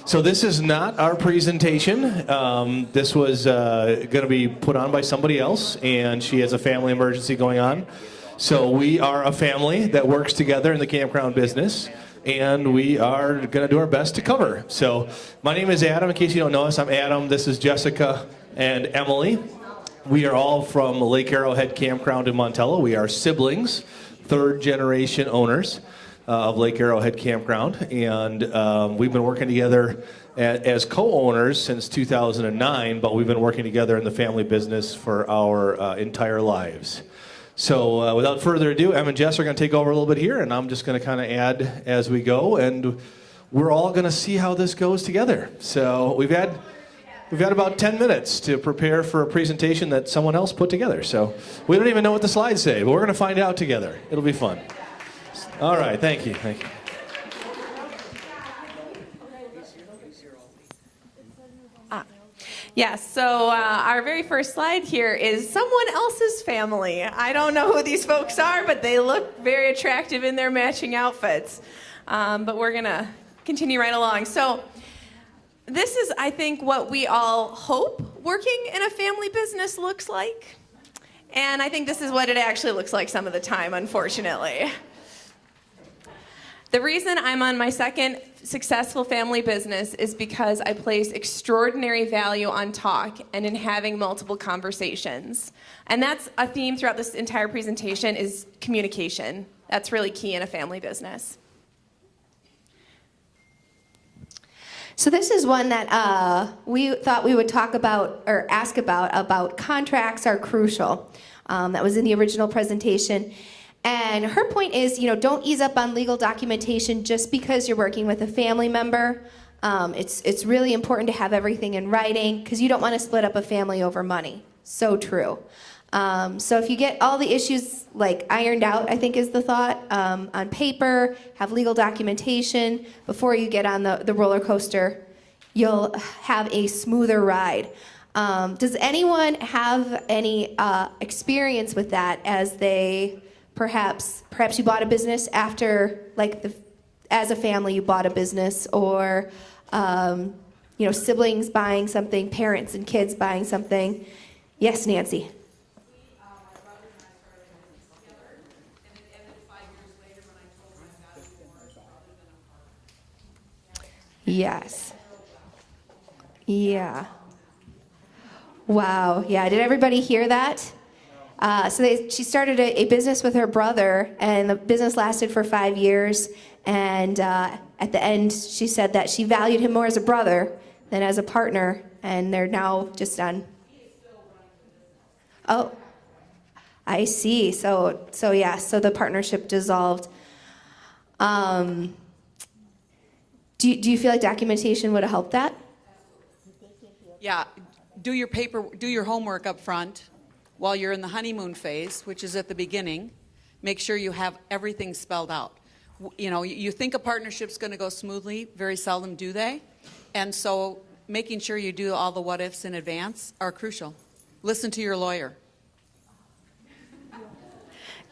So this is not our presentation. This was going to be put on by somebody else, and she has a family emergency going on. So we are a family that works together in the campground business, and we are going to do our best to cover. So my name is Adam. In case you don't know us, I'm Adam. This is Jessica and Emily. We are all from Lake Arrowhead Campground in Montello. We are siblings, third-generation owners of Lake Arrowhead Campground, and we've been working together as co-owners since 2009, but we've been working together in the family business for our entire lives. So without further ado, Em and Jess are going to take over a little bit here, and I'm just going to kind of add as we go, and we're all going to see how this goes together. So we've had about 10 minutes to prepare for a presentation that someone else put together. So we don't even know what the slides say, but we're going to find out together. It'll be fun. All right, thank you. Yes, so our very first slide here is someone else's family. I don't know who these folks are, but they look very attractive in their matching outfits. But we're going to continue right along. So this is, I think, what we all hope working in a family business looks like. And I think this is what it actually looks like some of the time, unfortunately. The reason I'm on my second successful family business is because I place extraordinary value on talk and in having multiple conversations. And that's a theme throughout this entire presentation is communication. That's really key in a family business. So this is one that we thought we would talk about or ask about contracts are crucial. That was in the original presentation. And her point is, don't ease up on legal documentation just because you're working with a family member. It's really important to have everything in writing because you don't want to split up a family over money. So true. So if you get all the issues ironed out, I think is the thought, on paper, have legal documentation before you get on the roller coaster, you'll have a smoother ride. Does anyone have any experience with that as they... Perhaps you bought a business after, as a family you bought a business, or siblings buying something, parents and kids buying something. Yes, Nancy. My brother and I started a business together, and it ended 5 years later when I told him I valued more rather than a partner. Yes. Yeah. Wow. Yeah. Did everybody hear that? She started a business with her brother, and the business lasted for 5 years. And at the end, she said that she valued him more as a brother than as a partner, and they're now just on. Oh, I see. So the partnership dissolved. Do you feel like documentation would have helped that? Yeah, do your homework up front. While you're in the honeymoon phase, which is at the beginning, make sure you have everything spelled out. You think a partnership's going to go smoothly, very seldom do they. And so making sure you do all the what ifs in advance are crucial. Listen to your lawyer.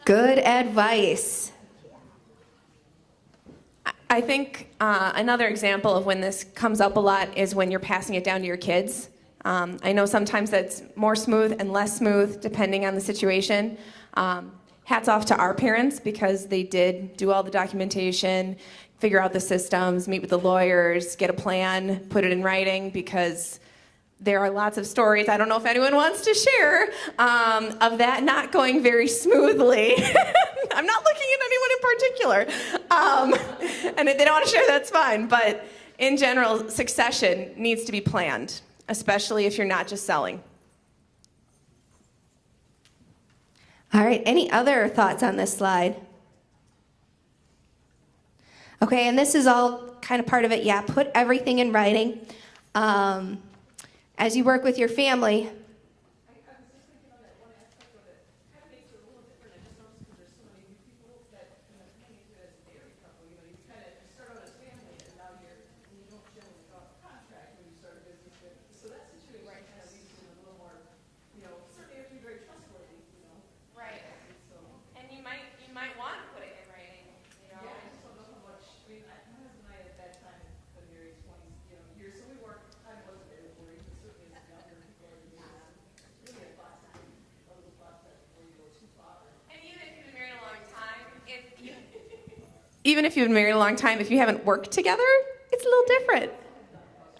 Good advice. I think another example of when this comes up a lot is when you're passing it down to your kids. I know sometimes that's more smooth and less smooth depending on the situation. Hats off to our parents because they did do all the documentation, figure out the systems, meet with the lawyers, get a plan, put it in writing, because there are lots of stories, I don't know if anyone wants to share, of that not going very smoothly. I'm not looking at anyone in particular. And if they don't want to share, that's fine. But in general, succession needs to be planned, especially if you're not just selling. All right, any other thoughts on this slide? Okay, and this is all kind of part of it. Yeah, put everything in writing. As you work with your family. even if you've been married a long time, if you haven't worked together, it's a little different.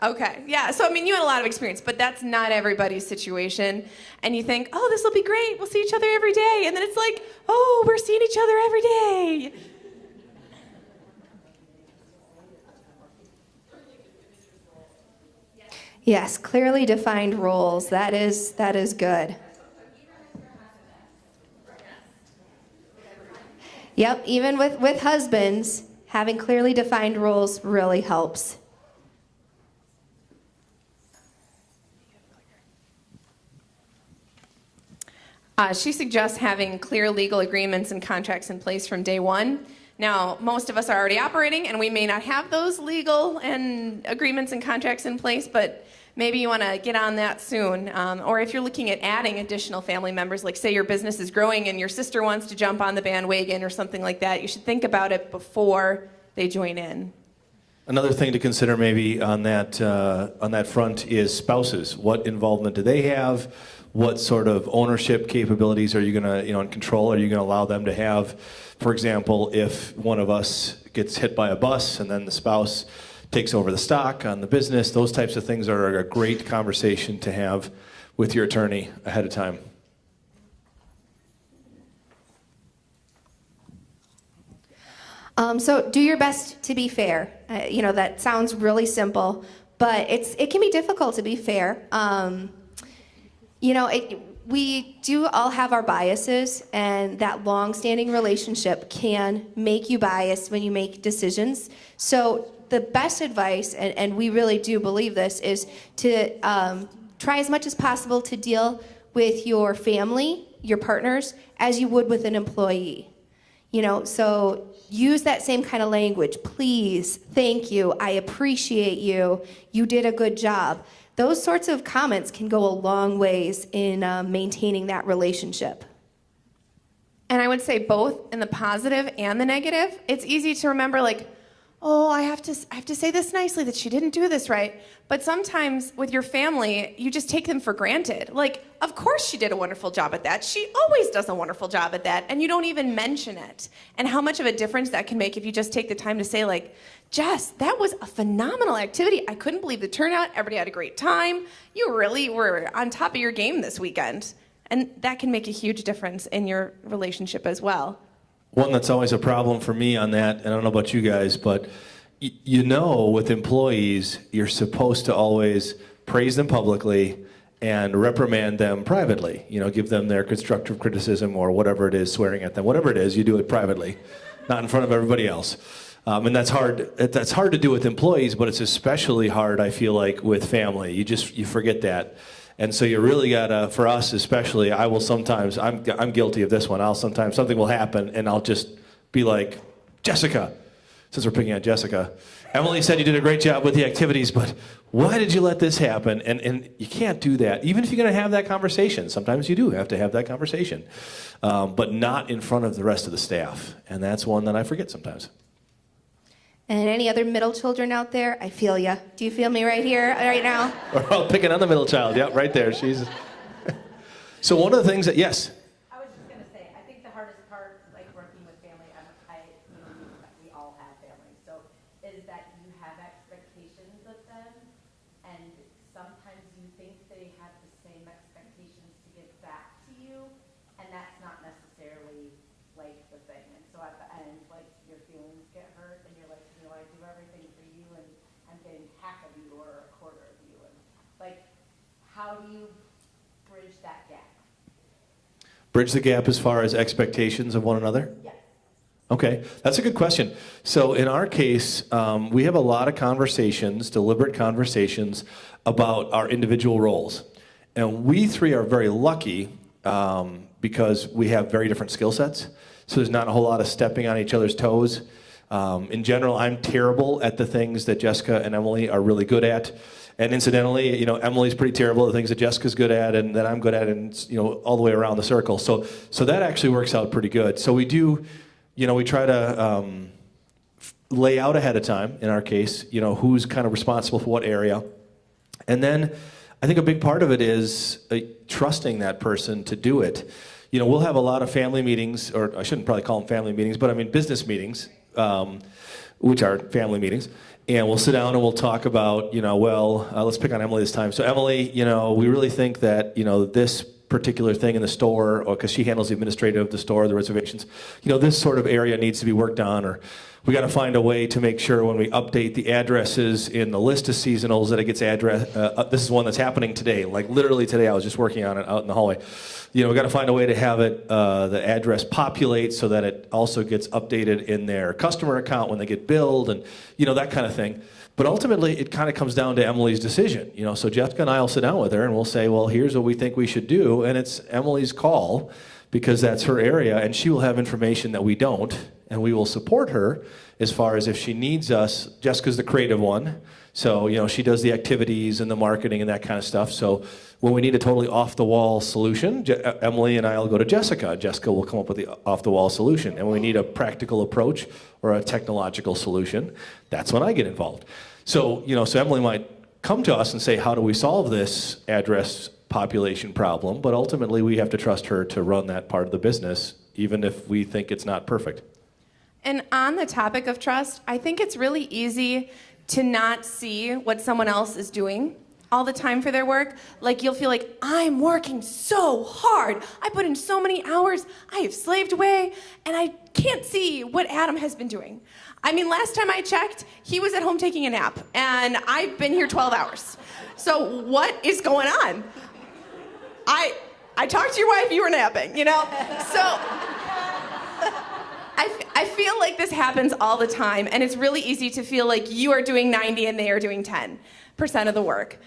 Okay, yeah, so I mean, you had a lot of experience, but that's not everybody's situation. And you think, oh, this will be great, we'll see each other every day. And then it's like, oh, we're seeing each other every day. Yes, clearly defined roles. That is good. Yep, even with husbands, having clearly defined roles really helps. She suggests having clear legal agreements and contracts in place from day one. Now, most of us are already operating, and we may not have those legal and agreements and contracts in place, but maybe you want to get on that soon. Or if you're looking at adding additional family members, like say your business is growing and your sister wants to jump on the bandwagon or something like that, you should think about it before they join in. Another thing to consider maybe on that front is spouses. What involvement do they have? What sort of ownership capabilities are you going to, and control are you going to allow them to have? For example, if one of us gets hit by a bus and then the spouse takes over the stock on the business, those types of things are a great conversation to have with your attorney ahead of time. So do your best to be fair. That sounds really simple, but it can be difficult to be fair. We do all have our biases, and that long-standing relationship can make you biased when you make decisions. So the best advice, and we really do believe this, is to try as much as possible to deal with your family, your partners, as you would with an employee. So use that same kind of language. Please, thank you, I appreciate you, you did a good job. Those sorts of comments can go a long ways in maintaining that relationship. And I would say both in the positive and the negative. It's easy to remember, like, oh, I have to say this nicely, that she didn't do this right. But sometimes with your family, you just take them for granted. Like, of course she did a wonderful job at that. She always does a wonderful job at that. And you don't even mention it. And how much of a difference that can make if you just take the time to say, like, Jess, that was a phenomenal activity. I couldn't believe the turnout. Everybody had a great time. You really were on top of your game this weekend. And that can make a huge difference in your relationship as well. One that's always a problem for me on that, and I don't know about you guys, but with employees, you're supposed to always praise them publicly and reprimand them privately. Give them their constructive criticism or whatever it is, swearing at them. Whatever it is, you do it privately, not in front of everybody else. And that's hard. That's hard to do with employees, but it's especially hard, I feel like, with family. You forget that. And so you really gotta, for us especially, I will sometimes, I'm guilty of this one, sometimes something will happen and I'll just be like, Jessica, since we're picking on Jessica, Emily said you did a great job with the activities, but why did you let this happen? And you can't do that, even if you're gonna have that conversation. Sometimes you do have to have that conversation, but not in front of the rest of the staff. And that's one that I forget sometimes. And any other middle children out there, I feel ya. Do you feel me right here, right now? We're all picking on the middle child. Yep, right there. She's. So one of the things that, yes. I was just going to say, I think the hardest part, like working with family, we all have families, so is that you have expectations of them, and sometimes you think they have the same expectations to give back to you, and that's not necessarily like the thing. And so at the end, like your feelings get hurt, and you're like, I do everything for you, and I'm getting half of you or a quarter of you, and like, how do you bridge that gap? Bridge the gap as far as expectations of one another? Yes. Okay, that's a good question. So in our case, we have a lot of conversations, deliberate conversations about our individual roles. And we three are very lucky because we have very different skill sets. So there's not a whole lot of stepping on each other's toes. In general, I'm terrible at the things that Jessica and Emily are really good at. And incidentally, Emily's pretty terrible at the things that Jessica's good at and that I'm good at, and all the way around the circle. So that actually works out pretty good. So we do, we try to lay out ahead of time, in our case, who's kind of responsible for what area. And then I think a big part of it is trusting that person to do it. We'll have a lot of family meetings, or I shouldn't probably call them family meetings, but I mean business meetings which are family meetings. And we'll sit down and we'll talk about, let's pick on Emily this time. So Emily, we really think that, this particular thing in the store, or because she handles the administrative of the store, the reservations, this sort of area needs to be worked on, or we got to find a way to make sure when we update the addresses in the list of seasonals that it gets address. This is one that's happening today. Like literally today, I was just working on it out in the hallway. We got to find a way to have it, the address populate so that it also gets updated in their customer account when they get billed, and that kind of thing. But ultimately, it kind of comes down to Emily's decision. So Jessica and I will sit down with her and we'll say, well, here's what we think we should do, and it's Emily's call because that's her area, and she will have information that we don't, and we will support her as far as if she needs us. Jessica's the creative one, so she does the activities and the marketing and that kind of stuff. So when we need a totally off-the-wall solution, Emily and I will go to Jessica. Jessica will come up with the off-the-wall solution. And when we need a practical approach or a technological solution, that's when I get involved. So so Emily might come to us and say, how do we solve this address population problem? But ultimately, we have to trust her to run that part of the business, even if we think it's not perfect. And on the topic of trust, I think it's really easy to not see what someone else is doing all the time for their work. Like you'll feel like, I'm working so hard. I put in so many hours. I have slaved away, and I can't see what Adam has been doing. I mean, last time I checked, he was at home taking a nap, and I've been here 12 hours. So what is going on? I talked to your wife, you were napping, So I feel like this happens all the time, and it's really easy to feel like you are doing 90 and they are doing 10% of the work.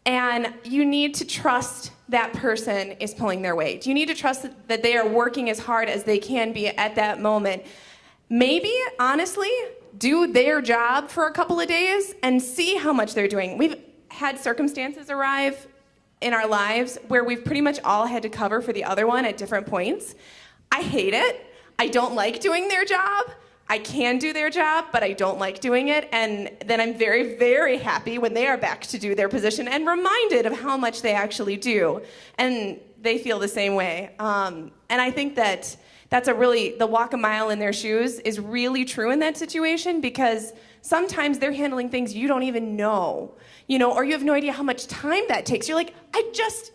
And you need to trust that person is pulling their weight. You need to trust that they are working as hard as they can be at that moment. Maybe, honestly, do their job for a couple of days and see how much they're doing. We've had circumstances arrive in our lives where we've pretty much all had to cover for the other one at different points. I hate it. I don't like doing their job. I can do their job, but I don't like doing it. And then I'm very, very happy when they are back to do their position and reminded of how much they actually do. And they feel the same way. And I think that that's the walk a mile in their shoes is really true in that situation, because sometimes they're handling things you don't even know, or you have no idea how much time that takes. You're like,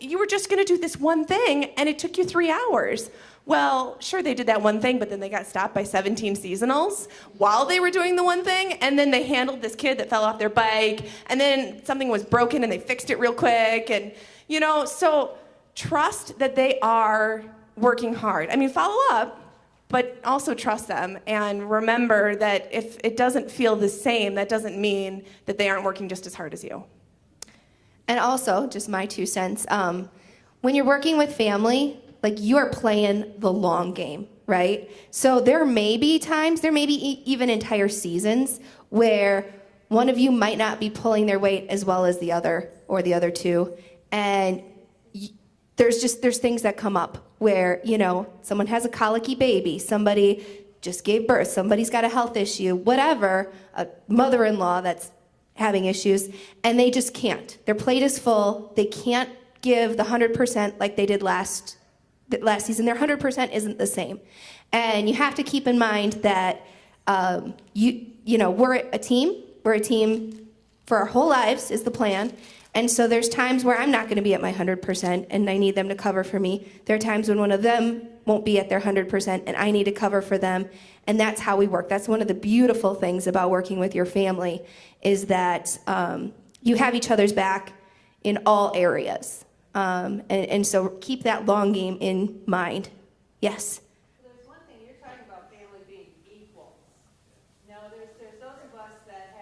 you were just gonna do this one thing and it took you 3 hours. Well, sure, they did that one thing, but then they got stopped by 17 seasonals while they were doing the one thing, and then they handled this kid that fell off their bike, and then something was broken and they fixed it real quick, and so trust that they are working hard. I mean, follow up, but also trust them, and remember that if it doesn't feel the same, that doesn't mean that they aren't working just as hard as you. And also, just my 2 cents, when you're working with family, like you are playing the long game, right? So there may be times, even entire seasons where one of you might not be pulling their weight as well as the other or the other two. And there's things that come up where, someone has a colicky baby, somebody just gave birth, somebody's got a health issue, whatever, a mother-in-law that's having issues, and they just can't. Their plate is full. They can't give the 100% like they did last season. Their 100% isn't the same. And you have to keep in mind that we're a team. We're a team for our whole lives is the plan. And so there's times where I'm not going to be at my 100% and I need them to cover for me. There are times when one of them won't be at their 100% and I need to cover for them. And that's how we work. That's one of the beautiful things about working with your family is that you have each other's back in all areas. And so keep that long game in mind. Yes? There's one thing, you're talking about family being equals. Now, there's those of us that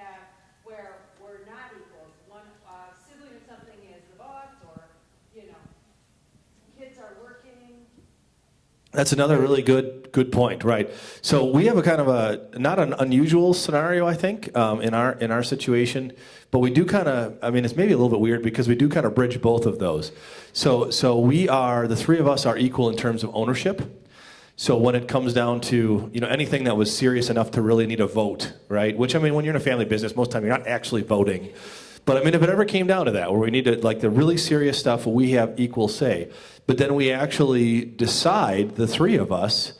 where we're not equals. One sibling or something is the boss, or, kids are working. That's another really good point, right? So we have a kind of not an unusual scenario, I think, in our situation, but we do kind of, it's maybe a little bit weird because we do kind of bridge both of those. So the three of us are equal in terms of ownership. So when it comes down to, anything that was serious enough to really need a vote, right? Which, when you're in a family business, most of the time you're not actually voting. But if it ever came down to that, where we need to, the really serious stuff, we have equal say. But then we actually decide, the three of us,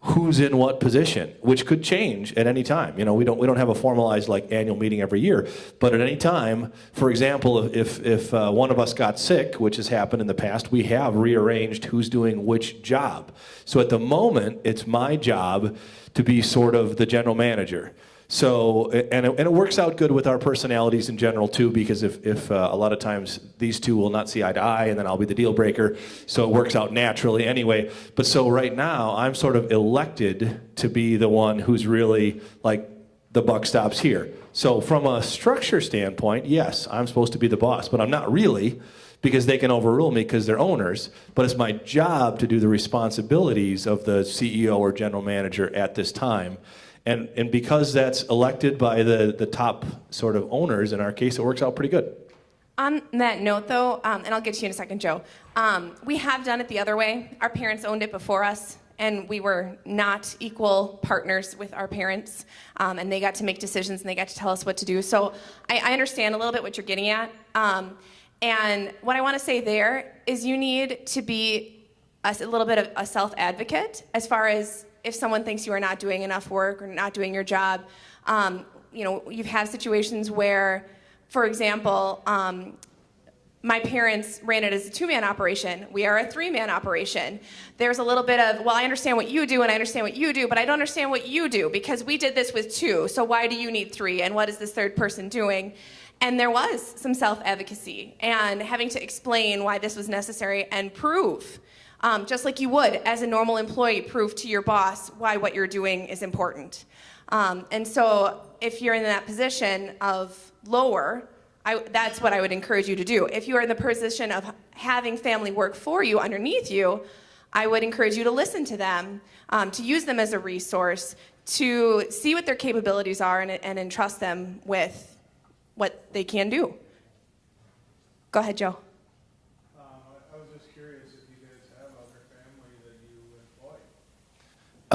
who's in what position, which could change at any time. You know, we don't have a formalized like annual meeting every year, but at any time, for example, if one of us got sick, which has happened in the past, we have rearranged who's doing which job. So at the moment, it's my job to be sort of the general manager. So, and it works out good with our personalities in general too, because if a lot of times these two will not see eye to eye, and then I'll be the deal breaker, so it works out naturally anyway. But so right now, I'm sort of elected to be the one who's really like, the buck stops here. So from a structure standpoint, yes, I'm supposed to be the boss, but I'm not really, because they can overrule me because they're owners, but it's my job to do the responsibilities of the CEO or general manager at this time. And because that's elected by the top sort of owners, in our case, it works out pretty good. On that note, though, and I'll get to you in a second, Joe, we have done it the other way. Our parents owned it before us, and we were not equal partners with our parents, and they got to make decisions, and they got to tell us what to do. So I understand a little bit what you're getting at. And what I want to say there is you need to be a little bit of a self-advocate as far as if someone thinks you are not doing enough work or not doing your job. You know, you've had situations where, for example, my parents ran it as a 2-man operation. We are a 3-man operation. There's a little bit of, well, I understand what you do and I understand what you do, but I don't understand what you do because we did this with 2, so why do you need 3, and what is this third person doing? And there was some self-advocacy and having to explain why this was necessary and prove, just like you would as a normal employee, prove to your boss why what you're doing is important. And so if you're in that position of lower, that's what I would encourage you to do. If you are in the position of having family work for you underneath you, I would encourage you to listen to them, to use them as a resource, to see what their capabilities are and entrust them with what they can do. Go ahead, Joe. I was just curious if you guys have other family that you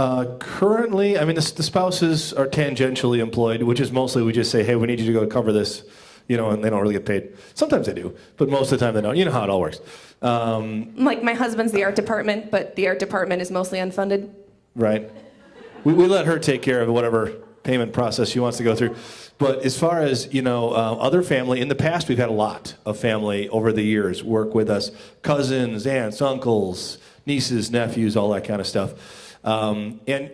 employ. Currently, I mean, the spouses are tangentially employed, which is mostly we just say, hey, we need you to go cover this, you know, and they don't really get paid. Sometimes they do, but most of the time they don't. You know how it all works. Like my husband's the art department, but the art department is mostly unfunded. Right. We let her take care of whatever payment process she wants to go through. But as far as, you know, other family, in the past we've had a lot of family over the years work with us. Cousins, aunts, uncles, nieces, nephews, all that kind of stuff. And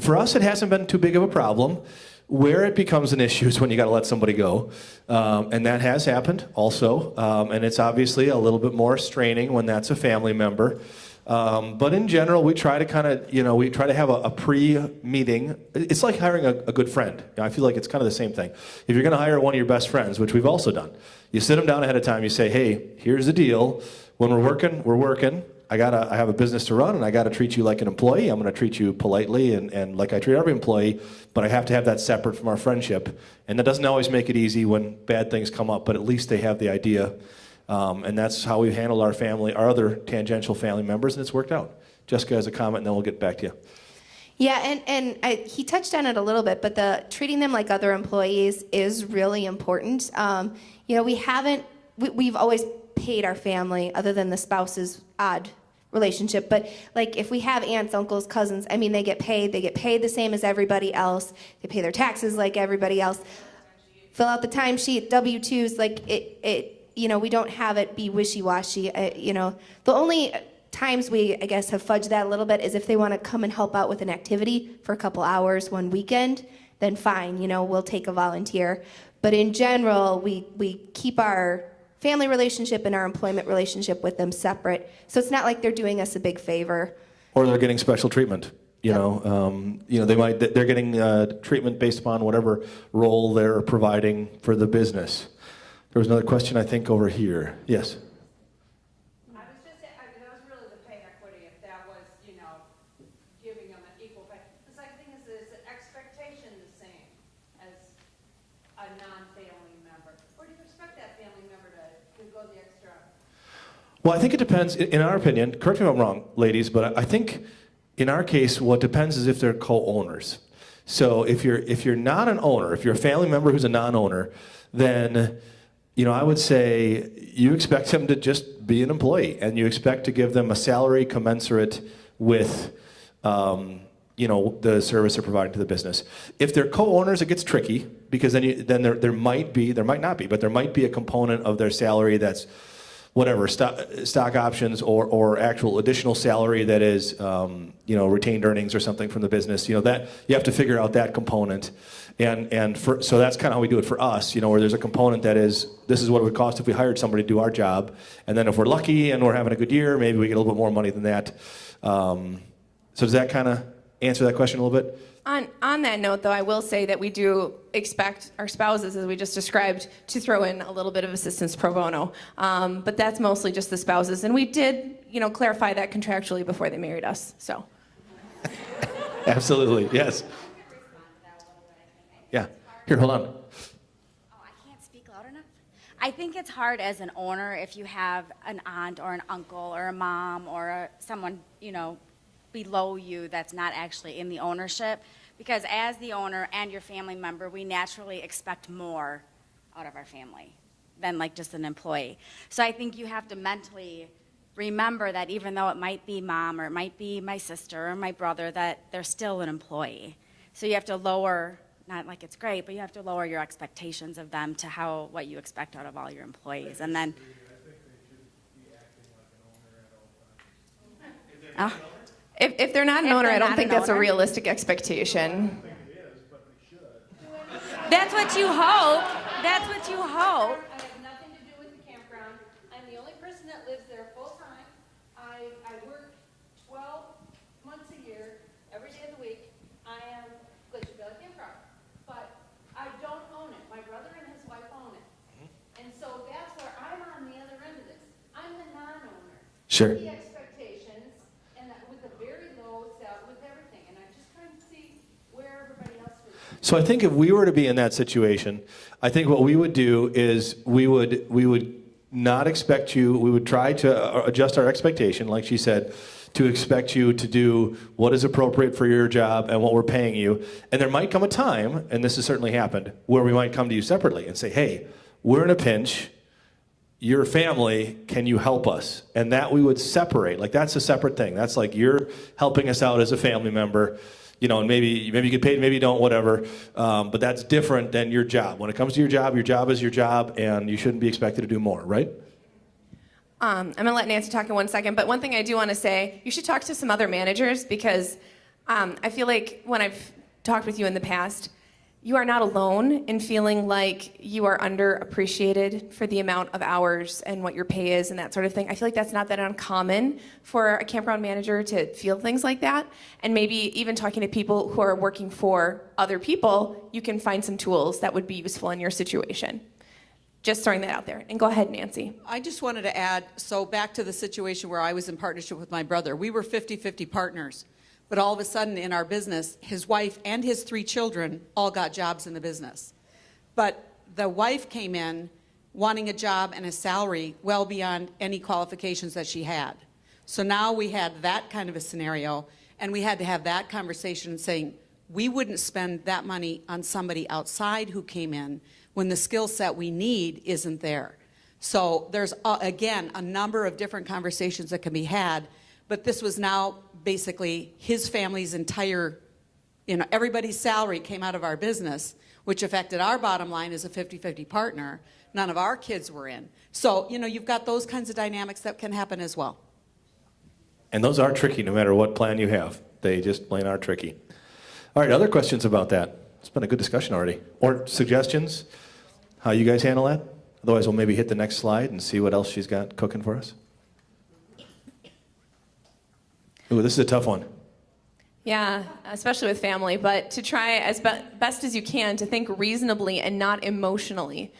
for us it hasn't been too big of a problem. Where it becomes an issue is when you got to let somebody go. And that has happened also. And it's obviously a little bit more straining when that's a family member. But in general, we try to kind of, you know, we try to have a pre-meeting. It's like hiring a good friend. You know, I feel like it's kind of the same thing. If you're going to hire one of your best friends, which we've also done, you sit them down ahead of time, you say, hey, here's the deal. When we're working, we're working. I have a business to run, and I got to treat you like an employee. I'm going to treat you politely and like I treat every employee, but I have to have that separate from our friendship. And that doesn't always make it easy when bad things come up, but at least they have the idea. And that's how we've handled our family, our other tangential family members, and it's worked out. Jessica has a comment, and then we'll get back to you. Yeah, he touched on it a little bit, but treating them like other employees is really important. You know, we've always paid our family, other than the spouse's odd relationship, but like if we have aunts, uncles, cousins, I mean, they get paid the same as everybody else. They pay their taxes like everybody else. Fill out the timesheet, W-2s, like it. You know, we don't have it be wishy-washy. You know, the only times we, I guess, have fudged that a little bit is if they want to come and help out with an activity for a couple hours one weekend, then fine, you know, we'll take a volunteer. But in general, we keep our family relationship and our employment relationship with them separate. So it's not like they're doing us a big favor. Or they're getting special treatment. You know, they're getting treatment based upon whatever role they're providing for the business. There was another question, I think, over here. Yes? I was just, that was really the pay equity, if that was, you know, giving them an equal pay. The second thing is the expectation the same as a non-family member? Or do you expect that family member to go the extra? Well, I think it depends. In our opinion, correct me if I'm wrong, ladies, but I think in our case, what depends is if they're co-owners. So if you're not an owner, if you're a family member who's a non-owner, then, you know, I would say you expect them to just be an employee, and you expect to give them a salary commensurate with the service they're providing to the business. If they're co-owners, it gets tricky because then there might not be, but there might be a component of their salary that's whatever, stock options or actual additional salary that is, retained earnings or something from the business. That you have to figure out that component. So that's kind of how we do it for us, where there's a component that is, this is what it would cost if we hired somebody to do our job. And then if we're lucky and we're having a good year, maybe we get a little bit more money than that. So does that kind of answer that question a little bit? On that note, though, I will say that we do expect our spouses, as we just described, to throw in a little bit of assistance pro bono. But that's mostly just the spouses. And we did, clarify that contractually before they married us. So. Absolutely, yes. Yeah. Here, hold on. Oh, I can't speak loud enough. I think it's hard as an owner if you have an aunt or an uncle or a mom or someone, below you that's not actually in the ownership, because as the owner and your family member, we naturally expect more out of our family than like just an employee. So I think you have to mentally remember that even though it might be mom or it might be my sister or my brother, that they're still an employee. So you have to lower, not like it's great, but you have to lower your expectations of them to what you expect out of all your employees. And then, If they're not an If owner, they're I don't not think an that's a owner? realistic expectation. that's what you hope. That's what you hope. I have nothing to do with the campground. I'm the only person that lives there full-time. I work 12 months a year, every day of the week. I am Glacier Valley Campground. But I don't own it. My brother and his wife own it. And so that's where I'm on the other end of this. I'm the non-owner. Sure. The expectations, and that with a very low salary, with everything. And I'm just trying to see where everybody else fits. So I think if we were to be in that situation, I think what we would do is we would not expect you, we would try to adjust our expectation, like she said, to expect you to do what is appropriate for your job and what we're paying you. And there might come a time, and this has certainly happened, where we might come to you separately and say, hey, we're in a pinch. Your family, can you help us? And that we would separate. Like that's a separate thing. That's like you're helping us out as a family member, and maybe you get paid, maybe you don't, whatever. But that's different than your job. When it comes to your job is your job, and you shouldn't be expected to do more, right? I'm going to let Nancy talk in 1 second, but one thing I do want to say, you should talk to some other managers because I feel like when I've talked with you in the past, you are not alone in feeling like you are underappreciated for the amount of hours and what your pay is and that sort of thing. I feel like that's not that uncommon for a campground manager to feel things like that. And maybe even talking to people who are working for other people, you can find some tools that would be useful in your situation. Just throwing that out there. And go ahead, Nancy. I just wanted to add, so back to the situation where I was in partnership with my brother. We were 50-50 partners. But all of a sudden in our business, his wife and his 3 children all got jobs in the business. But the wife came in wanting a job and a salary well beyond any qualifications that she had. So now we had that kind of a scenario, and we had to have that conversation saying, we wouldn't spend that money on somebody outside who came in when the skill set we need isn't there. So there's, again, a number of different conversations that can be had, but this was now basically his family's entire, everybody's salary came out of our business, which affected our bottom line as a 50-50 partner. None of our kids were in. So, you've got those kinds of dynamics that can happen as well. And those are tricky no matter what plan you have. They just plain are tricky. All right, other questions about that? It's been a good discussion already. Or suggestions? How you guys handle that? Otherwise, we'll maybe hit the next slide and see what else she's got cooking for us. Ooh, this is a tough one. Yeah, especially with family, but to try as best as you can to think reasonably and not emotionally.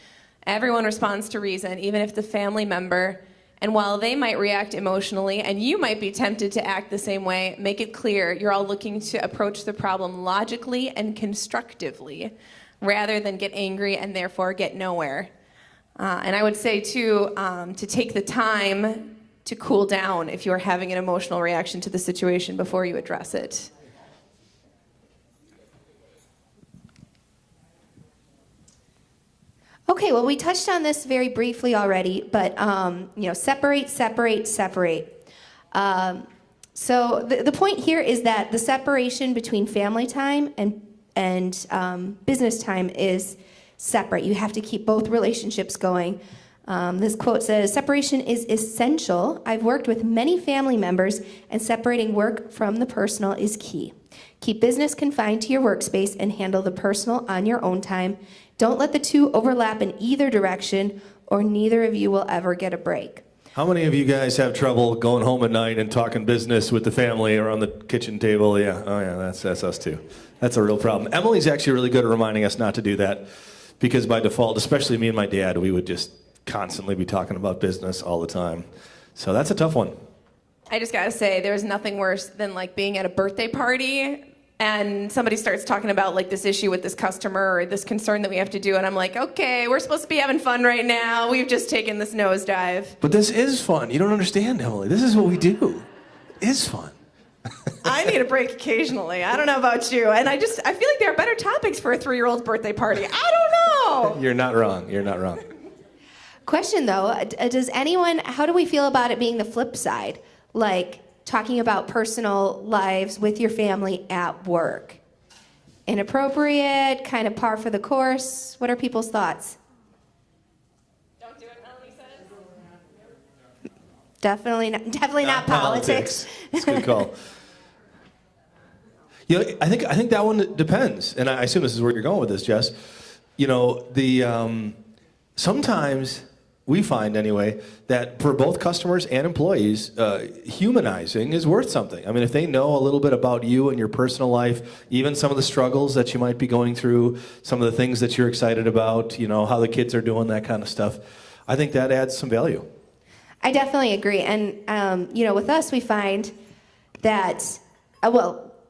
Everyone responds to reason, even if the family member, and while they might react emotionally and you might be tempted to act the same way, make it clear you're all looking to approach the problem logically and constructively rather than get angry and therefore get nowhere. And I would say, too, to take the time to cool down if you're having an emotional reaction to the situation before you address it. Okay, well, we touched on this very briefly already, but separate. So the point here is that the separation between family time and business time is separate. You have to keep both relationships going. This quote says, "Separation is essential. I've worked with many family members, and separating work from the personal is key. Keep business confined to your workspace and handle the personal on your own time. Don't let the two overlap in either direction, or neither of you will ever get a break." How many of you guys have trouble going home at night and talking business with the family around the kitchen table? Yeah, oh yeah, that's us too. That's a real problem. Emily's actually really good at reminding us not to do that, because by default, especially me and my dad, we would just constantly be talking about business all the time. So that's a tough one. I just gotta say, there's nothing worse than like being at a birthday party and somebody starts talking about like this issue with this customer or this concern that we have to do, and I'm like, okay, we're supposed to be having fun right now. We've just taken this nosedive. But this is fun. You don't understand, Emily. This is what we do. It's fun. I need a break occasionally. I don't know about you. And I feel like there are better topics for a 3-year-old's birthday party. I don't know. You're not wrong. You're not wrong. Question though, how do we feel about it being the flip side? Like talking about personal lives with your family at work. Inappropriate, kind of par for the course. What are people's thoughts? Don't do it, Melanie says. Definitely not politics. It's a good call. You know, I think that one depends, and I assume this is where you're going with this, Jess. You know, sometimes we find anyway that for both customers and employees, humanizing is worth something. I mean, if they know a little bit about you and your personal life, even some of the struggles that you might be going through, some of the things that you're excited about, you know, how the kids are doing, that kind of stuff, I think that adds some value. I definitely agree. And, with us, we find that,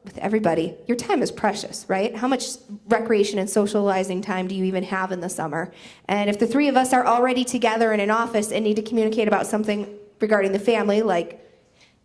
with everybody, your time is precious, right? How much recreation and socializing time do you even have in the summer? And if the three of us are already together in an office and need to communicate about something regarding the family, like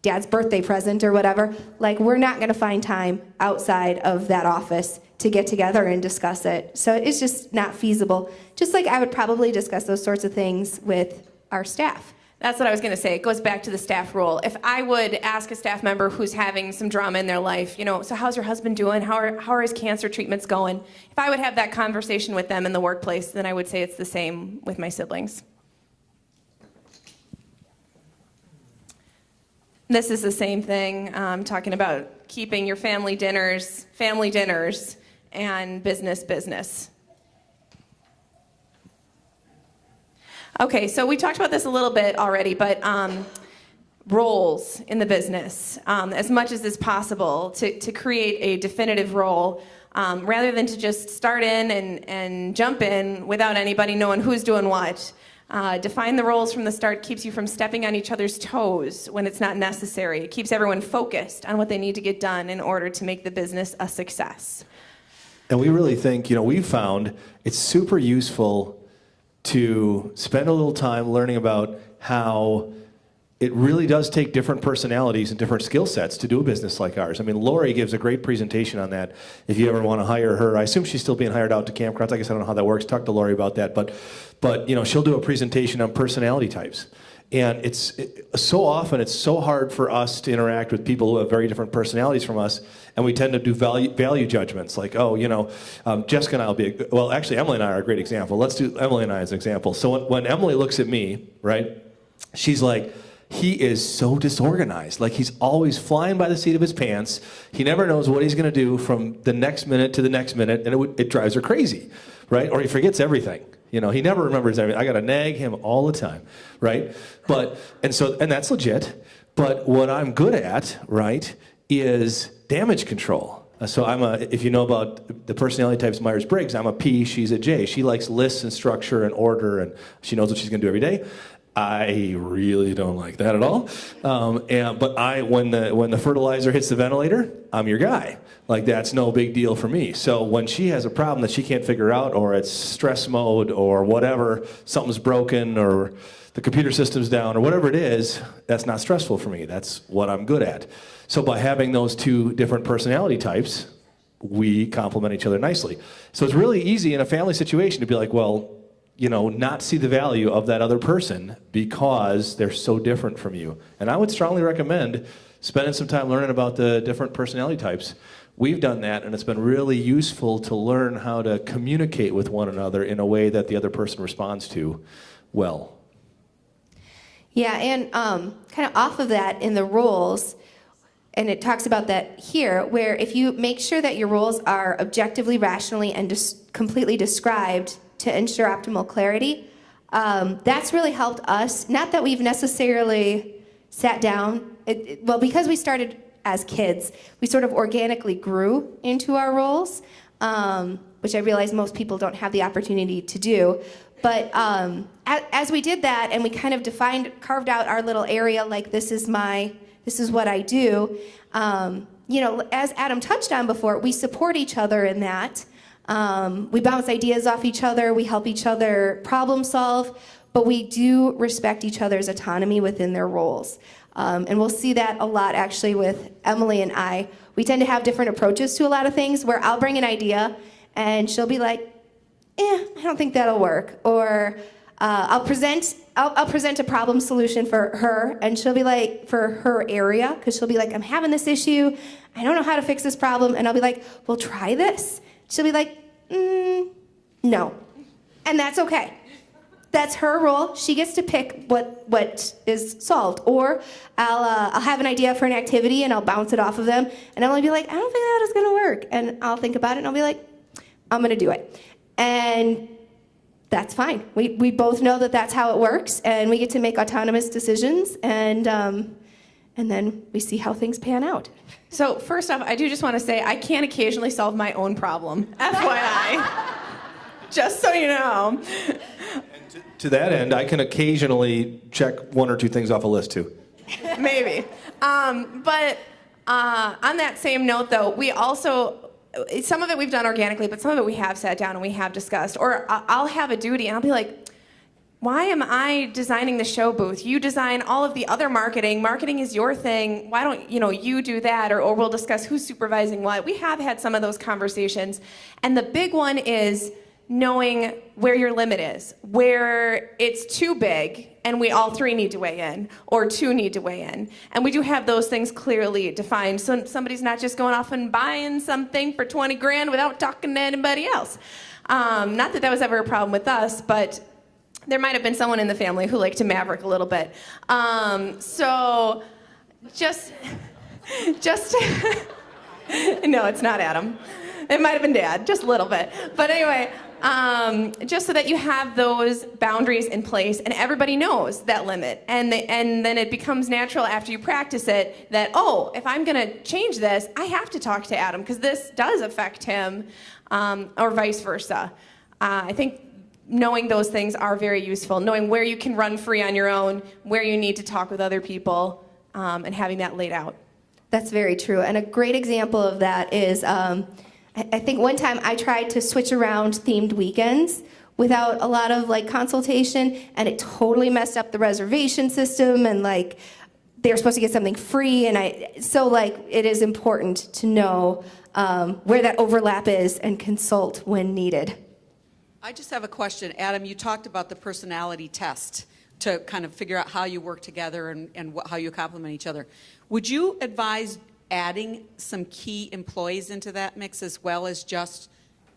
dad's birthday present or whatever, like we're not going to find time outside of that office to get together and discuss it. So it's just not feasible. Just like I would probably discuss those sorts of things with our staff. That's what I was going to say. It goes back to the staff rule. If I would ask a staff member who's having some drama in their life, so how's your husband doing? How are his cancer treatments going? If I would have that conversation with them in the workplace, then I would say it's the same with my siblings. This is the same thing, talking about keeping your family dinners, and business. Okay, so we talked about this a little bit already, but roles in the business, as much as is possible, to create a definitive role, rather than to just start in and jump in without anybody knowing who's doing what. Define the roles from the start keeps you from stepping on each other's toes when it's not necessary. It keeps everyone focused on what they need to get done in order to make the business a success. And we really think, we've found it's super useful to spend a little time learning about how it really does take different personalities and different skill sets to do a business like ours. I mean, Lori gives a great presentation on that. If you ever want to hire her, I assume she's still being hired out to campgrounds. I guess I don't know how that works. Talk to Lori about that. But she'll do a presentation on personality types. And so often it's so hard for us to interact with people who have very different personalities from us, and we tend to do value judgments like, Jessica and I will be, actually Emily and I are a great example. Let's do Emily and I as an example. So when Emily looks at me, right, she's like, he is so disorganized. Like he's always flying by the seat of his pants. He never knows what he's going to do from the next minute to the next minute, and it drives her crazy, right? Or he forgets everything. He never remembers everything. I got to nag him all the time, right? And that's legit. But what I'm good at, right, is damage control. So if you know about the personality types Myers-Briggs, I'm a P, she's a J. She likes lists and structure and order, and she knows what she's going to do every day. I really don't like that at all. But when the fertilizer hits the ventilator, I'm your guy. Like that's no big deal for me. So when she has a problem that she can't figure out, or it's stress mode, or whatever, something's broken, or the computer system's down, or whatever it is, that's not stressful for me. That's what I'm good at. So by having those two different personality types, we complement each other nicely. So it's really easy in a family situation to be like, not see the value of that other person because they're so different from you. And I would strongly recommend spending some time learning about the different personality types. We've done that, and it's been really useful to learn how to communicate with one another in a way that the other person responds to well. Yeah, and kind of off of that in the roles, and it talks about that here, where if you make sure that your roles are objectively, rationally, and completely described to ensure optimal clarity, that's really helped us. Not that we've necessarily sat down, well, because we started as kids, we sort of organically grew into our roles, which I realize most people don't have the opportunity to do. But as we did that, and we kind of carved out our little area, like this is what I do. As Adam touched on before, we support each other in that. We bounce ideas off each other. We help each other problem solve. But we do respect each other's autonomy within their roles. And we'll see that a lot actually with Emily and I. We tend to have different approaches to a lot of things where I'll bring an idea and she'll be like, I don't think that'll work. Or I'll present a problem solution for her, and she'll be like, for her area, because she'll be like, I'm having this issue, I don't know how to fix this problem, and I'll be like, well, try this. She'll be like, no. And that's okay. That's her role. She gets to pick what is solved. Or I'll have an idea for an activity, and I'll bounce it off of them, and I'll be like, I don't think that is going to work. And I'll think about it, and I'll be like, I'm going to do it. And that's fine. We both know that that's how it works, and we get to make autonomous decisions, and then we see how things pan out. So first off, I do just want to say I can occasionally solve my own problem. FYI. Just so you know. And to that end, I can occasionally check one or two things off a list too. Maybe. But on that same note, though, we also, some of it we've done organically, but some of it we have sat down and we have discussed. Or I'll have a duty and I'll be like, why am I designing the show booth? You design all of the other marketing. Marketing is your thing. Why don't you do that? Or we'll discuss who's supervising what. We have had some of those conversations. And the big one is knowing where your limit is, where it's too big and we all three need to weigh in, or two need to weigh in. And we do have those things clearly defined, so somebody's not just going off and buying something for 20 grand without talking to anybody else. Not that was ever a problem with us, but there might have been someone in the family who liked to maverick a little bit. So just no, it's not Adam. It might have been Dad, just a little bit. But anyway, just so that you have those boundaries in place and everybody knows that limit. And then it becomes natural after you practice it that, if I'm going to change this, I have to talk to Adam because this does affect him, or vice versa. I think knowing those things are very useful, knowing where you can run free on your own, where you need to talk with other people, and having that laid out. That's very true. And a great example of that is I think one time I tried to switch around themed weekends without a lot of consultation, and it totally messed up the reservation system, and they were supposed to get something free, and it is important to know where that overlap is and consult when needed. I just have a question. Adam, you talked about the personality test to kind of figure out how you work together and how you complement each other. Would you advise adding some key employees into that mix as well as just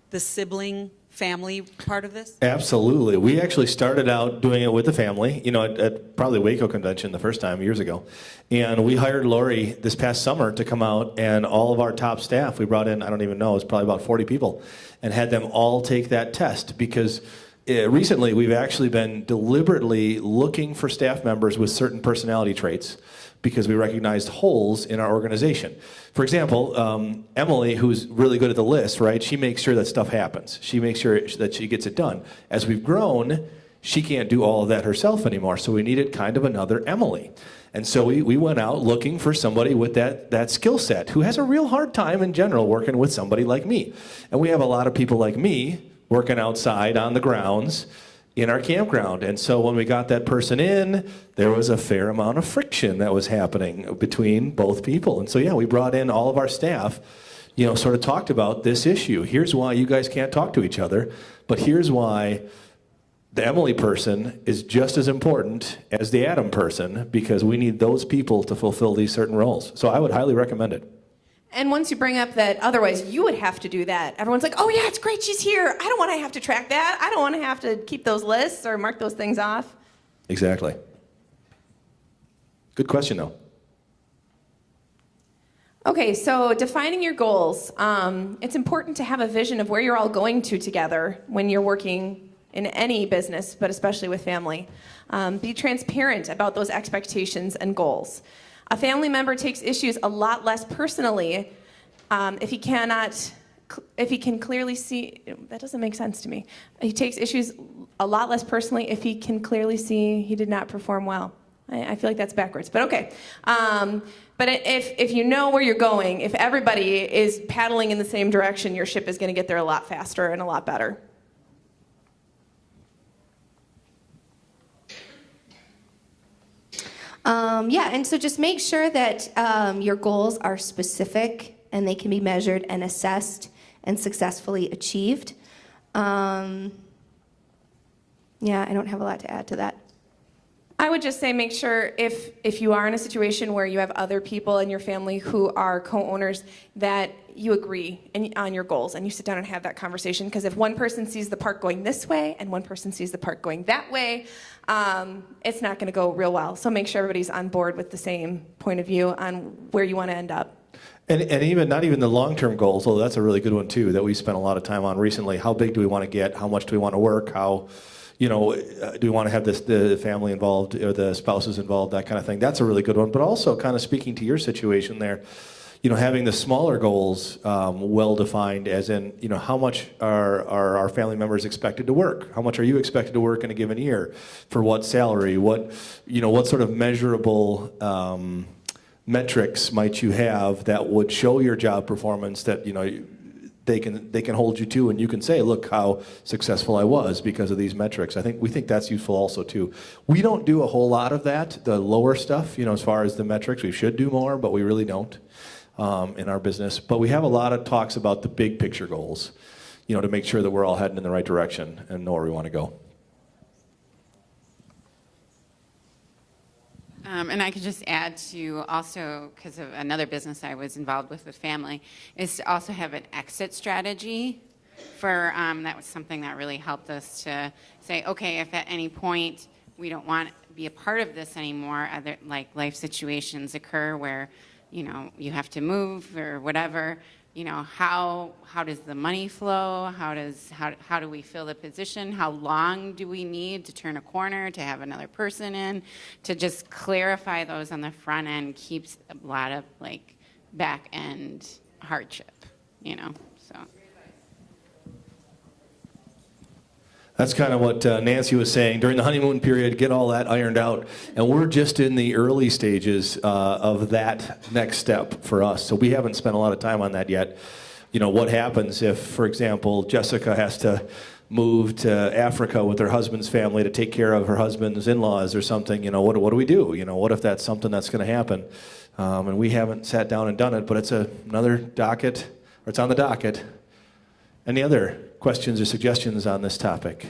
the sibling family part of this? Absolutely. We actually started out doing it with the family, at probably Waco Convention the first time years ago. And we hired Lori this past summer to come out, and all of our top staff, we brought in, I don't even know, it's probably about 40 people, and had them all take that test because recently we've actually been deliberately looking for staff members with certain personality traits because we recognized holes in our organization. For example, Emily, who's really good at the list, right? She makes sure that stuff happens. She makes sure that she gets it done. As we've grown, she can't do all of that herself anymore, so we needed kind of another Emily. And so we went out looking for somebody with that skill set who has a real hard time in general working with somebody like me. And we have a lot of people like me working outside on the grounds in our campground. And so when we got that person in, there was a fair amount of friction that was happening between both people. And so, we brought in all of our staff, sort of talked about this issue. Here's why you guys can't talk to each other, but here's why the Emily person is just as important as the Adam person because we need those people to fulfill these certain roles. So I would highly recommend it. And once you bring up that otherwise you would have to do that, everyone's like, oh yeah, it's great she's here. I don't want to have to track that. I don't want to have to keep those lists or mark those things off. Exactly. Good question, though. Okay, so defining your goals. It's important to have a vision of where you're all going to together when you're working in any business, but especially with family. Be transparent about those expectations and goals. A family member takes issues a lot less personally if he can clearly see. That doesn't make sense to me. He takes issues a lot less personally if he can clearly see he did not perform well. I feel like that's backwards, but okay. But if you know where you're going, if everybody is paddling in the same direction, your ship is going to get there a lot faster and a lot better. Yeah, and so just make sure that your goals are specific and they can be measured and assessed and successfully achieved. Yeah, I don't have a lot to add to that. I would just say make sure if you are in a situation where you have other people in your family who are co-owners that you agree on your goals and you sit down and have that conversation, because if one person sees the park going this way and one person sees the park going that way, it's not going to go real well. So make sure everybody's on board with the same point of view on where you want to end up. And even not even the long-term goals, although that's a really good one too, that we spent a lot of time on recently. How big do we want to get? How much do we want to work? How, do we want to have the family involved or the spouses involved, that kind of thing? That's a really good one. But also kind of speaking to your situation there, having the smaller goals well-defined, as in, how much are our family members expected to work? How much are you expected to work in a given year? For what salary? What sort of measurable metrics might you have that would show your job performance that, they can hold you to, and you can say, look how successful I was because of these metrics. We think that's useful also too. We don't do a whole lot of that, the lower stuff, as far as the metrics. We should do more, but we really don't in our business. But we have a lot of talks about the big picture goals, to make sure that we're all heading in the right direction and know where we want to go. And I could just add to also, because of another business I was involved with family, is to also have an exit strategy for, that was something that really helped us to say, okay, if at any point we don't want to be a part of this anymore, other like life situations occur where, you have to move or whatever, how does the money flow? How do we fill the position? How long do we need to turn a corner to have another person in? To just clarify those on the front end keeps a lot of back end hardship, so. That's kind of what Nancy was saying. During the honeymoon period, get all that ironed out. And we're just in the early stages of that next step for us. So we haven't spent a lot of time on that yet. What happens if, for example, Jessica has to move to Africa with her husband's family to take care of her husband's in-laws or something? What do we do? What if that's something that's going to happen? And we haven't sat down and done it, but it's another docket, or it's on the docket. Any other questions or suggestions on this topic?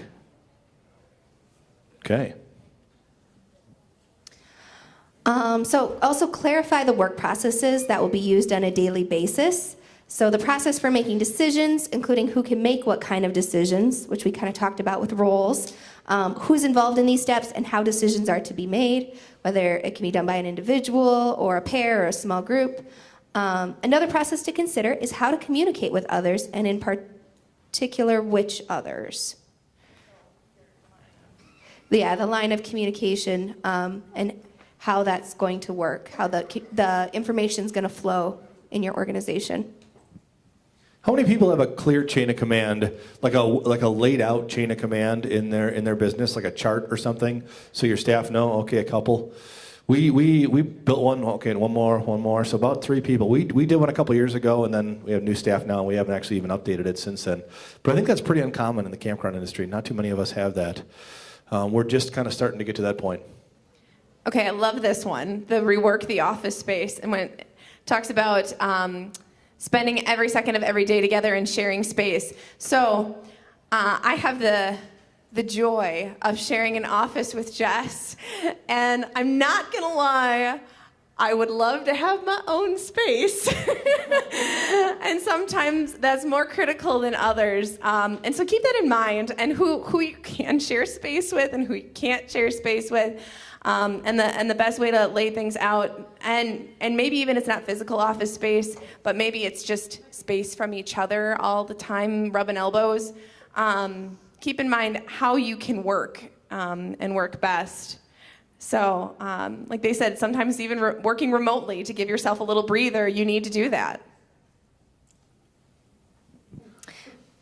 Okay. So also clarify the work processes that will be used on a daily basis. So the process for making decisions, including who can make what kind of decisions, which we kind of talked about with roles, who's involved in these steps and how decisions are to be made, whether it can be done by an individual or a pair or a small group. Another process to consider is how to communicate with others, and in particular, which others. Yeah, the line of communication and how that's going to work, how the information's going to flow in your organization. How many people have a clear chain of command, like a laid out chain of command in their business, like a chart or something, so your staff know? Okay, a couple. We built one. Okay, one more. So about 3 people. We did one a couple years ago, and then we have new staff now, and we haven't actually even updated it since then. But I think that's pretty uncommon in the campground industry. Not too many of us have that. We're just kind of starting to get to that point. Okay, I love this one, the rework the office space. And when it talks about spending every second of every day together and sharing space. So I have the the joy of sharing an office with Jess. And I'm not gonna lie, I would love to have my own space. And sometimes that's more critical than others. And so keep that in mind, and who you can share space with and who you can't share space with. And the best way to lay things out, and maybe even it's not physical office space, but maybe it's just space from each other all the time, rubbing elbows. Keep in mind how you can work and work best. So, like they said, sometimes even working remotely to give yourself a little breather, you need to do that.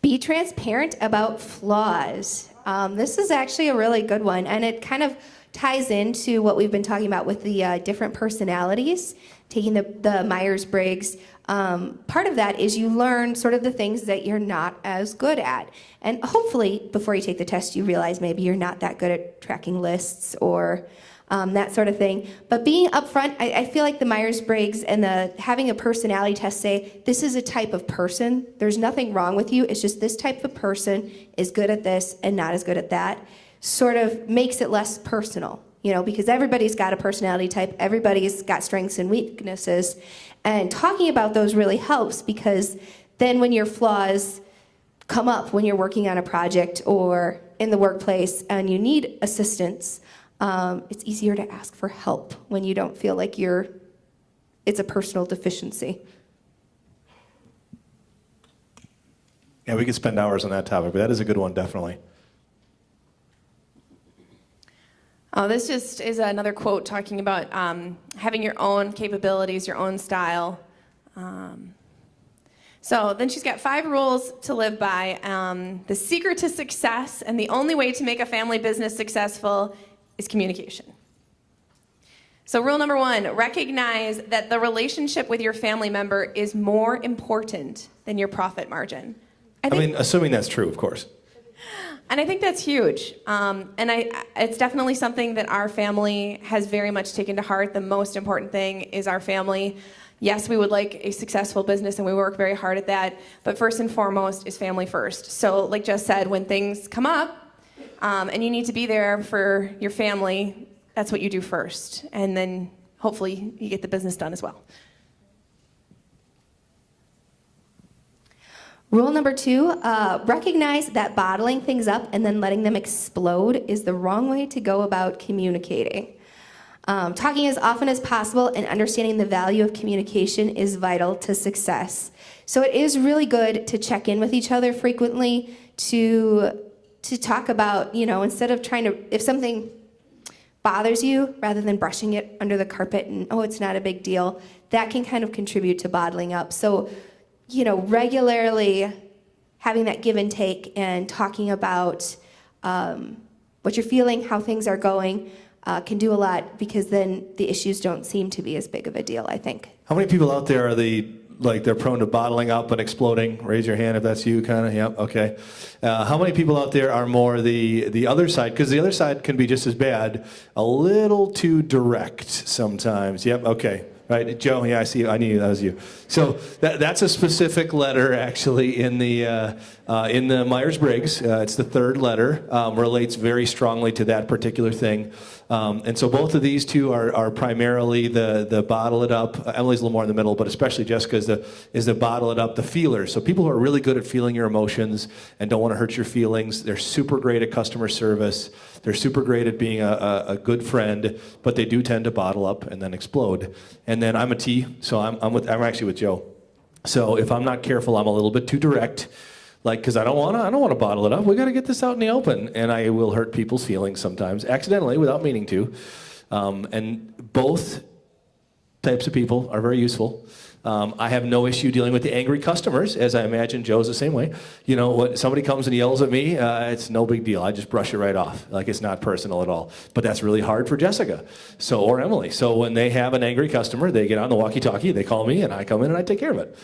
Be transparent about flaws. This is actually a really good one, and it kind of ties into what we've been talking about with the different personalities, taking the Myers-Briggs. Part of that is you learn sort of the things that you're not as good at. And hopefully, before you take the test, you realize maybe you're not that good at tracking lists or that sort of thing. But being upfront, I feel like the Myers-Briggs and having a personality test say, this is a type of person. There's nothing wrong with you. It's just this type of person is good at this and not as good at that. Sort of makes it less personal, because everybody's got a personality type. Everybody's got strengths and weaknesses. And talking about those really helps, because then when your flaws come up when you're working on a project or in the workplace and you need assistance, it's easier to ask for help when you don't feel like it's a personal deficiency. Yeah, we could spend hours on that topic, but that is a good one, definitely. This just is another quote talking about having your own capabilities, your own style. So then she's got 5 rules to live by. The secret to success and the only way to make a family business successful is communication. So rule number 1, recognize that the relationship with your family member is more important than your profit margin. I mean, assuming that's true, of course. And I think that's huge. It's definitely something that our family has very much taken to heart. The most important thing is our family. Yes, we would like a successful business, and we work very hard at that. But first and foremost is family first. So like Jess said, when things come up and you need to be there for your family, that's what you do first. And then hopefully you get the business done as well. Rule number 2, recognize that bottling things up and then letting them explode is the wrong way to go about communicating. Talking as often as possible and understanding the value of communication is vital to success. So it is really good to check in with each other frequently, to talk about, instead of trying to, if something bothers you, rather than brushing it under the carpet and, oh, it's not a big deal, that can kind of contribute to bottling up. So regularly having that give and take and talking about what you're feeling, how things are going, can do a lot, because then the issues don't seem to be as big of a deal, I think. How many people out there are they're prone to bottling up and exploding? Raise your hand if that's you, kind of. Yep, okay. How many people out there are more the other side? Because the other side can be just as bad, a little too direct sometimes. Yep, okay. Right, Joe, yeah, I see you. I knew that was you. So that's a specific letter, actually, in the Myers-Briggs. It's the 3rd letter, relates very strongly to that particular thing. And so both of these two are primarily the bottle it up. Emily's a little more in the middle, but especially Jessica is the bottle it up, the feelers. So people who are really good at feeling your emotions and don't want to hurt your feelings, they're super great at customer service. They're super great at being a good friend, but they do tend to bottle up and then explode. And then I'm a T, so I'm actually with Joe. So if I'm not careful, I'm a little bit too direct, because I don't want to bottle it up. We got to get this out in the open, and I will hurt people's feelings sometimes, accidentally, without meaning to. And both types of people are very useful. I have no issue dealing with the angry customers, as I imagine Joe's the same way. When somebody comes and yells at me, it's no big deal. I just brush it right off. It's not personal at all. But that's really hard for Jessica or Emily. So when they have an angry customer, they get on the walkie-talkie, they call me, and I come in and I take care of it.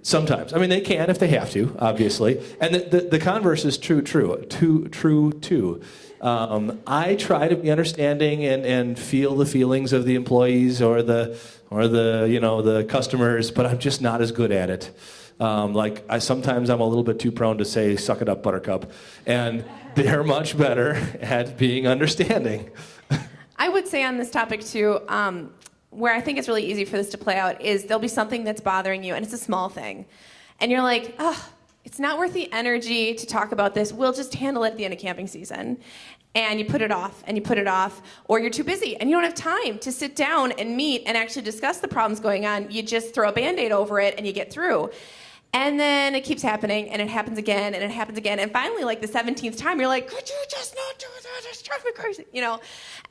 Sometimes. I mean, they can if they have to, obviously. And the converse is true too. I try to be understanding and feel the feelings of the employees or the customers, but I'm just not as good at it. Sometimes I'm a little bit too prone to say, suck it up, buttercup. And they're much better at being understanding. I would say on this topic too, where I think it's really easy for this to play out is there'll be something that's bothering you, and it's a small thing. And you're like, oh, it's not worth the energy to talk about this. We'll just handle it at the end of camping season. And you put it off, and you put it off, or you're too busy, and you don't have time to sit down and meet and actually discuss the problems going on. You just throw a Band-Aid over it, and you get through. And then it keeps happening, and it happens again, and it happens again. And finally, like the 17th time, you're like, could you just not do that? It's driving me crazy, you know?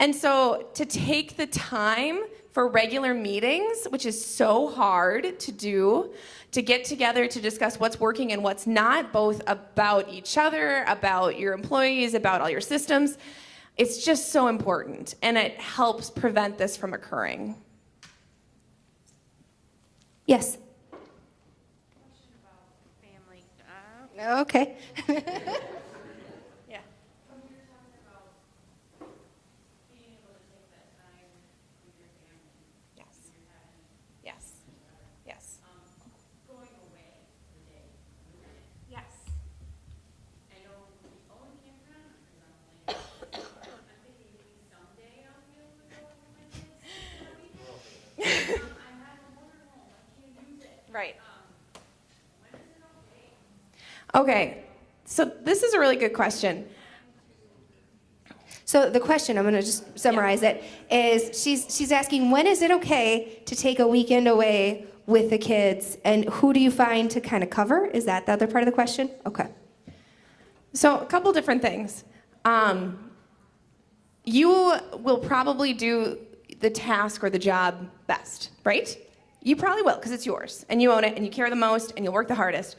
And so to take the time for regular meetings, which is so hard to do, to get together to discuss what's working and what's not, both about each other, about your employees, about all your systems, it's just so important. And it helps prevent this from occurring. Yes. Family. Okay. Yeah. Yes. Yes. Yes. Yes. Right. Okay, so this is a really good question. So the question, I'm going to just summarize it, is she's asking, when is it okay to take a weekend away with the kids, and who do you find to kind of cover? Is that the other part of the question? Okay. So a couple different things. You will probably do the task or the job best, right? You probably will, because it's yours, and you own it, and you care the most, and you'll work the hardest.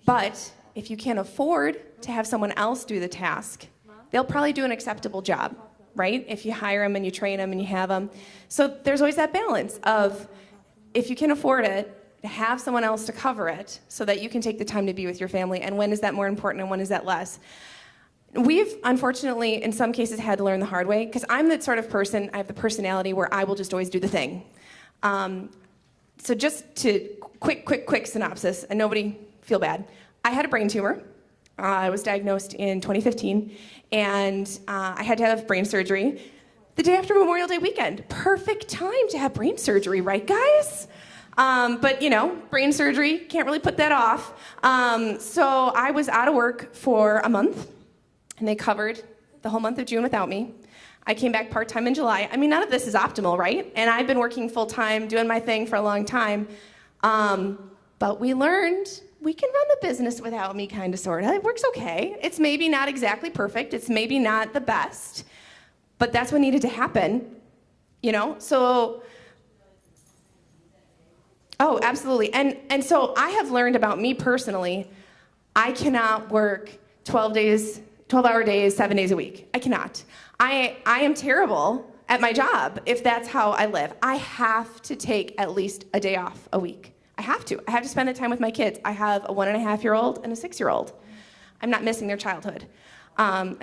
But if you can't afford to have someone else do the task, they'll probably do an acceptable job, right? If you hire them and you train them and you have them. So there's always that balance of, if you can afford it, to have someone else to cover it so that you can take the time to be with your family, and when is that more important and when is that less? We've, unfortunately, in some cases had to learn the hard way, because I'm the sort of person, I have the personality where I will just always do the thing. So just to quick synopsis, and nobody feel bad. I had a brain tumor. I was diagnosed in 2015, and I had to have brain surgery the day after Memorial Day weekend. Perfect time to have brain surgery, right, guys? But, you know, brain surgery, can't really put that off. So I was out of work for a month, and they covered the whole month of June without me. I came back part-time in July. I mean, none of this is optimal, right? And I've been working full-time, doing my thing for a long time. But we learned we can run the business without me, kind of, sort of. It works okay. It's maybe not exactly perfect. It's maybe not the best. But that's what needed to happen, you know? So, oh, absolutely. And so I have learned about me personally, I cannot work 12-hour days, 7 days a week. I cannot. I am terrible at my job if that's how I live. I have to take at least a day off a week. I have to. I have to spend the time with my kids. I have a 1.5-year-old and a 6-year-old. I'm not missing their childhood. I'm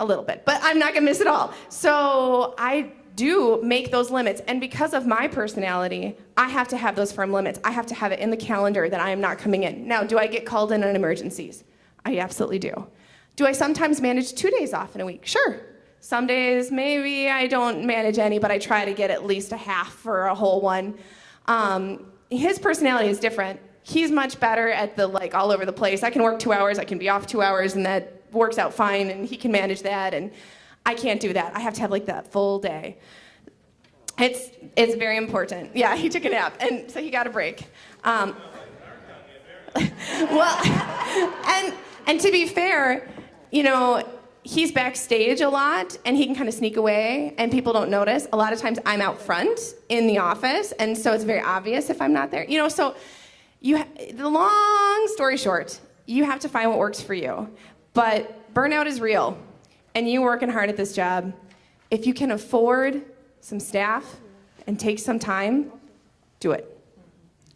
a little bit, but I'm not gonna miss it all. So I do make those limits, and because of my personality, I have to have those firm limits. I have to have it in the calendar that I am not coming in. Now, do I get called in on emergencies? I absolutely do. Do I sometimes manage 2 days off in a week? Sure. Some days, maybe I don't manage any, but I try to get at least a half for a whole one. His personality is different. He's much better at the all over the place. I can work 2 hours, I can be off 2 hours, and that works out fine, and he can manage that, and I can't do that. I have to have that full day. It's very important. Yeah, he took a nap, and so he got a break. Well, and to be fair, you know, he's backstage a lot, and he can kind of sneak away, and people don't notice. A lot of times I'm out front in the office, and so it's very obvious if I'm not there. You know, so the long story short, you have to find what works for you. But burnout is real, and you're working hard at this job. If you can afford some staff and take some time, do it.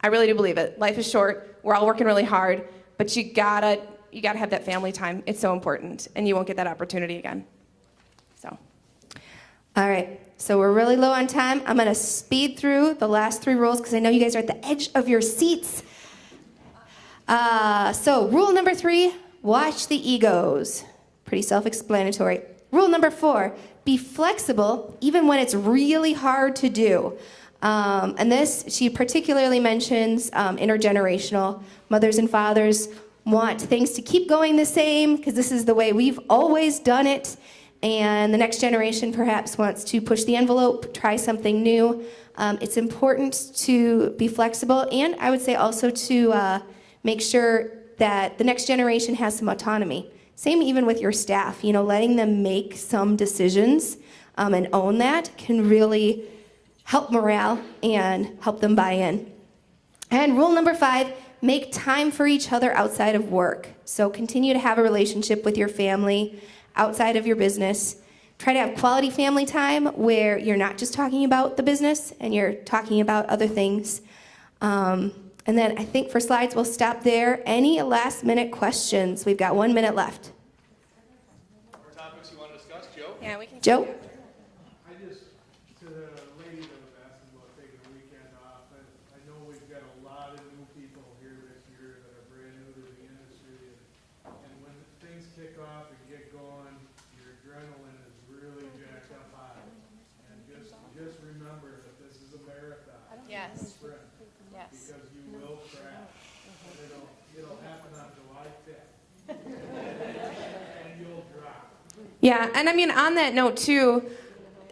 I really do believe it. Life is short. We're all working really hard, but you gotta have that family time. It's so important, and you won't get that opportunity again. So. All right, so we're really low on time. I'm gonna speed through the last 3 rules because I know you guys are at the edge of your seats. So rule number 3, watch the egos. Pretty self-explanatory. Rule number 4, be flexible even when it's really hard to do. And this, she particularly mentions intergenerational. Mothers and fathers want things to keep going the same because this is the way we've always done it. And the next generation perhaps wants to push the envelope, try something new. It's important to be flexible, and I would say also to make sure that the next generation has some autonomy. Same even with your staff, letting them make some decisions and own that can really help morale and help them buy in. And rule number 5, make time for each other outside of work. So continue to have a relationship with your family outside of your business. Try to have quality family time where you're not just talking about the business and you're talking about other things. And then I think for slides, we'll stop there. Any last minute questions? We've got 1 minute left. More topics you want to discuss, Joe? Yeah, we can. Joe? I just, to the lady that was asking about taking a weekend off, I know we've got a lot of new people here this year that are brand new to the industry. And when things kick off and get going, your adrenaline is really jacked up high. And just remember that this is a marathon. Yes. It's a sprint. Yes. Because you will crash. And it'll happen on July 5th. And you'll drop. Yeah, and I mean, on that note too,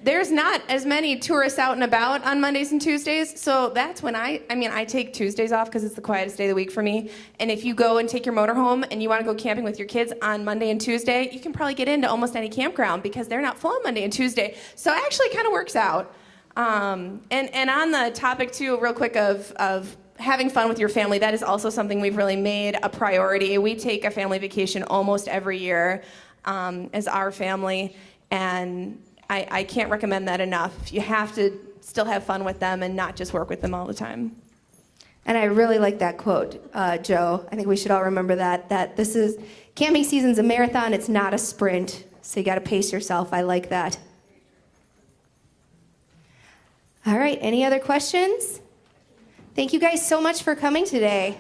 there's not as many tourists out and about on Mondays and Tuesdays, so that's when I take Tuesdays off because it's the quietest day of the week for me. And if you go and take your motorhome and you want to go camping with your kids on Monday and Tuesday, you can probably get into almost any campground because they're not full on Monday and Tuesday. So it actually kind of works out. And on the topic too, real quick of having fun with your family, that is also something we've really made a priority. We take a family vacation almost every year as our family, and I can't recommend that enough. You have to still have fun with them and not just work with them all the time. And I really like that quote, Joe. I think we should all remember that this is, camping season's a marathon, it's not a sprint. So you gotta pace yourself. I like that. All right, any other questions? Thank you guys so much for coming today.